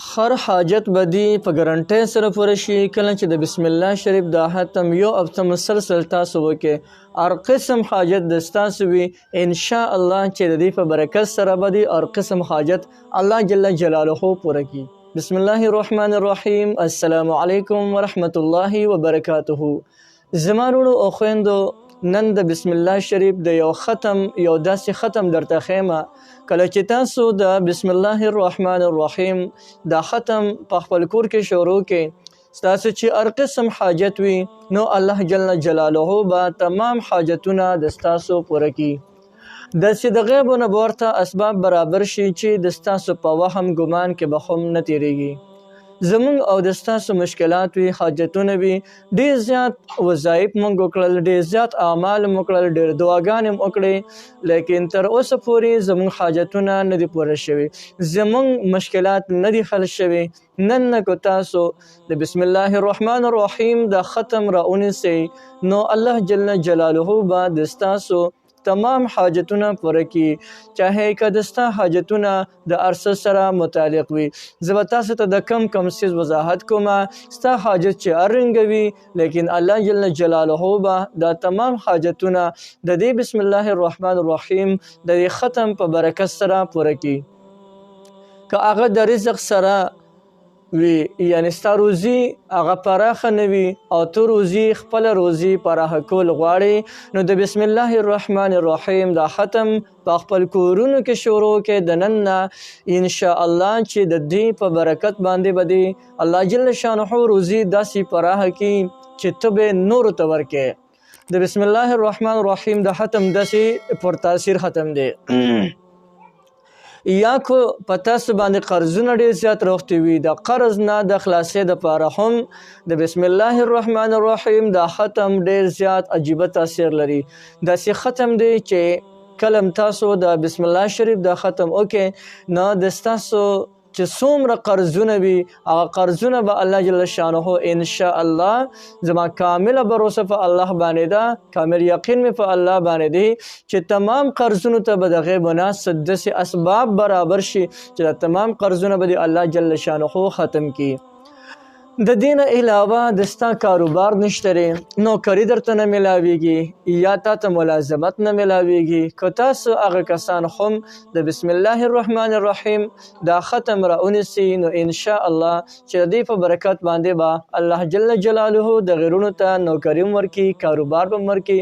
هر حاجت بدی په ګرانټۍ سره پوره شي کله چې د بسم الله شریف دا ختم یو هفته مسلسل تاسو وکړئ هر قسم حاجت د ستاسو وي ان شاء الله چې د دې په برکت سره به د هر قسم حاجت الله جل جلاله پوره کړي. بسم الله الرحمن الرحیم. السلام علیکم ورحمت الله وبرکاته. زما وروڼو او خویندو، نن د بسم الله شریف د یو ختم یو داسې ختم درته ښیمه. کله چې تاسو د بسم الله الرحمن الرحیم دا ختم په خپل کور کې شروع کړئ، ستاسو چې هر قسم حاجت وي نو الله جل جلاله به تمام حاجتونه د ستاسو پوره کړي. داسې د غیبو نه به ورته اسباب برابر شي چې د ستاسو په وهم ګمان کې به هم نه تیریږي. زمونږ او د ستاسو مشکلات وي، حاجتونه وي، ډېر زیات وظایف مونږ وکړل، ډېر زیات اعمال مو وکړل، ډېر دعاګانې مو وکړې، لیکن تر اوسه پورې زمونږ حاجتونه نه دي پوره شوي، زمونږ مشکلات نه دي حل شوي. نن نه که تاسو د بسم الله الرحمن الرحیم دا ختم را ونیسئ نو الله جل جلاله به د ستاسو تمام حاجتونه پوره کړي، چاهے که د ستا حاجتونه د هر څه سره متعلق وي. زه به تاسو ته د کم څیز وضاحت کومه، ستا حاجت چې هر رنګه وي لیکن الله جل جلاله به دا تمام حاجتونه د دې بسم الله الرحمن الرحیم د دې ختم په برکت سره پوره کړي. که هغه د رزق سره وي، یعنی ستا روزي هغه پراخه نه وي او ته روزي خپله روزي پراخه کول غواړې، نو د بسم الله الرحمن الرحیم دا ختم په خپل کورونو کې شروع کې د نن نه ان شاء الله چې د دې په برکت باندې به دې الله جل شانه روزي داسې پراخه کړي چې ته به نورو ته ورکې. د بسم الله الرحمن الرحیم دا ختم داسې پرتاثیر ختم دی. یا کو په تاسو باندې قرضونه ډېر زیات روغتي وي، د قرض نه د خلاصې دپاره هم د بسم الله الرحمن الرحیم دا ختم ډېر زیات عجیبه تاثیر لري. داسې ختم دی چې کله تاسو د بسم الله شریف دا ختم وکړئ نو د ستاسو چې څومره قرضونه وي هغه قرضونه به الله جل شانه ان شاء الله، زما کامله بروسه په الله باندې ده، کامل یقین مې په الله باندې دی چې تمام قرضونو ته به د غیب نه داسې اسباب برابر شي چې د تمام قرضونه به د الله جل شانه ختم کړي. د دې نه علاوه د ستا کاروبار نشته دی، نوکري درته نه میلاویږي یا تا ته ملازمت نه میلاویږي، که تاسو هغه کسان هم د بسم الله الرحمن الرحیم دا ختم را ونیسي نو ان شاء الله چې د دې په برکت باندې به الله جل جلاله د غیرونو ته نوکري هم ورکړي، کاروبار به هم ورکړي،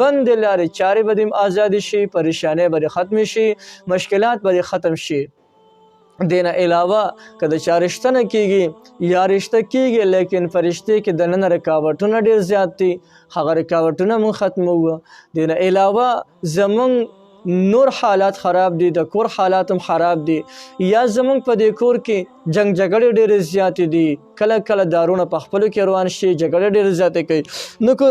بند لارې چارې به دې ازادې شي، پریشانۍ به دې ختمې شي، مشکلات به دې ختم شي. دین علاوه که د چا رشته نه کیږي یا رشته کیږي لیکن فرشتې کې د نن رکاوټونه ډېر زیات دي، هغه رکاوټونه مونږ ختموو. دین علاوه زمونږ نور حالات خراب دي، د کور حالات هم خراب دي، یا زمونږ په دې کور کې جنگ جګړې ډېرې زیاتې دي، کله کله دارونه په خپلو کې روان شي، جګړې ډېرې زیاتې کوي. نو که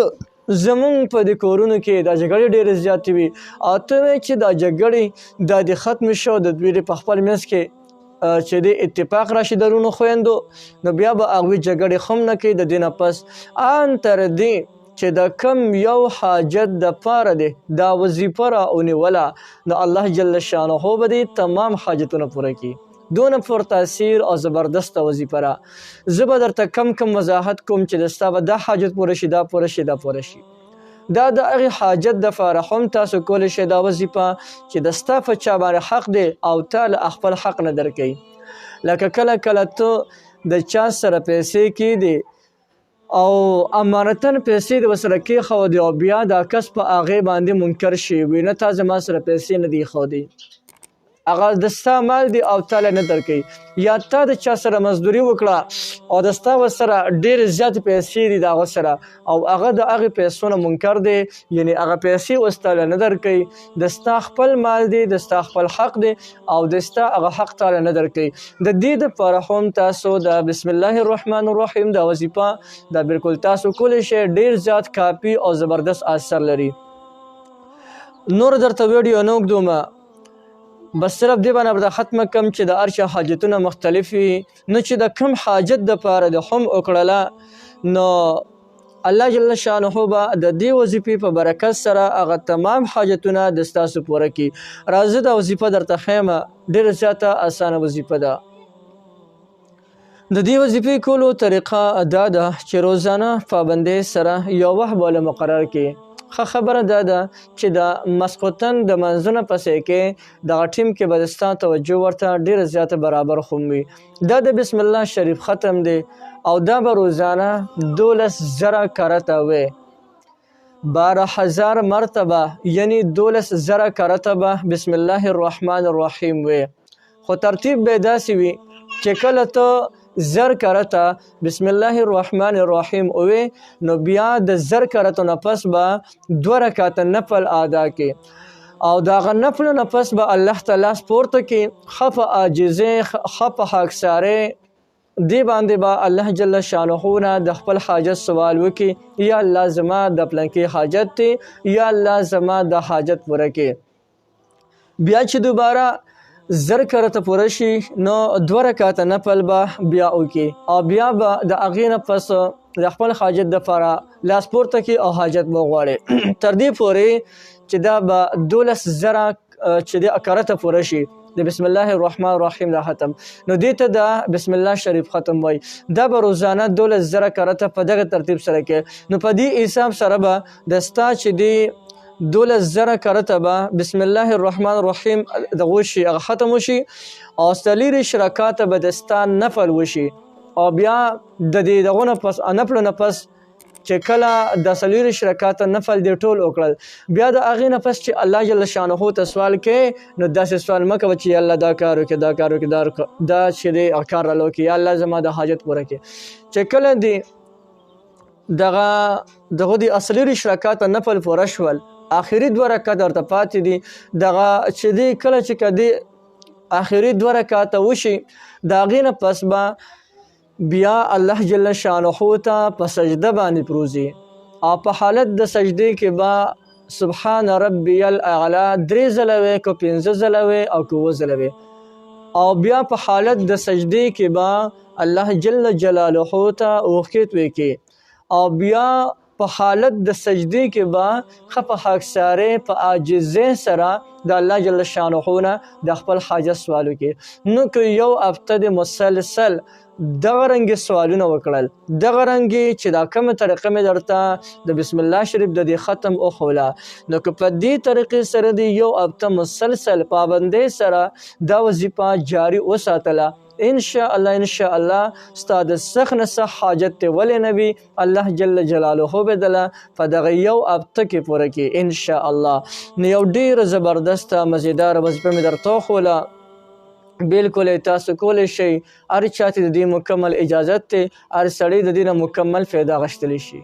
زمونږ په دې کورونو کې دا جګړې ډېرې زیاتې وي او ته وایې چې دا جګړې دا دې ختم شو، د دوی په خپل منځ کې چې د اتفاق راشي درونو خویندو، نو بیا به هغوی جګړې هم نه کوي. د دې نه پس ان تر دې چې د کم یو حاجت دپاره دی دا وظیفه را ونیوله نو الله جل شانه به دې تمام حاجتونه پوره کړي. دونه پرتاثیر او زبردسته وظیفه را زه به درته کم وضاحت کوم چې د ستا به دا حاجت پوره شي، دا پوره شي، دا پوره شي. دا د هغې حاجت دپاره هم تاسو کولی شئ دا وظیفه چې د ستا په چا باندې حق دی او تا له خپل حق نه درکوي. لکه کله کله ته د چا سره پیسې کیدې او امانتاً پیسې د ورسره کېښودې او بیا دا کس په هغې باندې منکر شي، وي نه تا زما سره پیسې نه دي ایښودې، هغه د ستا مال دی او تا له نه درکوي. یا تا د چا سره مزدوري وکړه او د ستا ورسره ډېرې زیاتې پیسې دي د هغه سره او هغه د هغې پیسو نه منکر دی، یعنې هغه پیسې اوس تا له نه درکوي، د ستا خپل مال دی، د ستا خپل حق دی او د ستا هغه حق تا له نه درکوي. د دې دپاره هم تاسو د بسم الله الرحمن الرحیم دا وظیفه دا بالکل تاسو کولی شئ، ډېر زیات کافي او زبردست اثر لري. نور درته ویډیو نه اوږدومه، بس صرف دې باندې به ختمه کم چې د هر چا حاجتونه مختلف وي، نو چې د کم حاجت دپاره د هم وکړله نو الله جل شانه به د دې وظیفې په برکت سره هغه تمام حاجتونه د ستاسو پوره کړي. راځه دا وظیفه درته ښیمه، ډېره زیاته اسانه وظیفه ده. د دې وظیفې کولو طریقه دا ده چې روزانه پابندۍ سره یو وخت به مقرر کړي. ښه خبره دا ده چې د ماسخوتن د منځونه پسې کې دغه ټیم کې به ستا توجه ورته ډېره زیاته برابر خو وي. دا د بسم الله شریف ختم دی او دا به روزانه 12,000 کرته وي. 12,000 مرتبه یعنی 12,000 کرته به بسم الله الرحمن الرحیم وي. خو ترتیب به داسې وي چې کله ته 1000 کرته بسم الله الرحمن الرحیم وي نو بیا د 1000 کرته نه پس به 2 رکعاته نفل ادا کې او دغه نفل نه پس به الله تعالی سپورته کې خفه عاجزه خفه خاکساره دی باندې به الله جل شانه نه د خپل حاجت سوال وکي یا الله زما د پلانکی حاجت ته یا الله زما د حاجت پوره کې. بیا چې دوباره 1000 کرته پوره شي نو 2 رکعاته نفل به بیا وکي او بیا به د هغې نه پس د خپل حاجت دپاره لاس پورته کړي او حاجت به وغواړي تر دې پورې چې دا به 12,000 چې د کرته پوره شي د بسم الله الرحمن الرحیم دا ختم نو دې ته د بسم الله شریف ختم وای. دا به روزانه 12,000 کرته په دغه ترتیب سره کې نو په دې حساب سره به د ستا چې دی 12,000 کرته به بسم الله الرحمن الرحیم دغه شي هغه ختم وشي او څلور رکعات به د ستا نفل وشي او بیا د دې دغه نه پس نفل نه پس چې کله د څلور رکعات نفل دی ټول وکړل بیا د هغې نه پس چې الله جل شانه ته سوال کوي نو داسې سوال مه کوه چې الله دا کار وکړي دا کار وکړي دا چې دی کار راله وکړي یا الله زما د حاجت پوره کړي. چې کله دی دغه د څلور رکعات نفل پوره شول آخري 2 رکعات ورته پاتې دي دغه چې دی کله چې کدی آخري 2 رکعات وشي د هغې نه پس به بیا الله جل شانه ته په سجده باندې پروزي او په حالت د سجدې کې به سبحان ربي الاعلى 3 ځله وي که 15 ځله وي او که 7 ځله وي او بیا په حالت د سجدې کې به الله جل جلاله ته اوښکې تویږي او بیا په حالت د سجدې کې به خفه خاکسارې په عاجزۍ سره د الله جل شانه نه د خپل حاجت سوال وکړي. نو که یو هفته د مسلسل دغه رنګې سوالونه وکړل دغه رنګې چې دا کومه طریقه مې درته د بسم الله شریف د دې ختم وښوله نو که په دې طریقې سره د یو هفته مسلسل پابندۍ سره دا وظیفه جاري وساتله ان شاء الله ستا د سخت نه سخت حاجت ته ولې نه وي الله جل جلاله به دله په دغه یو هفته کې پوره کړي ان شاء الله. نو یو ډېره زبردسته مزیداره وظیفه مې درته وښوله بالکل تاسو کولی شئ هر چاته د دې مکمل اجازت دی هر سړی د دې نه مکمل فایده اخیستلی شي.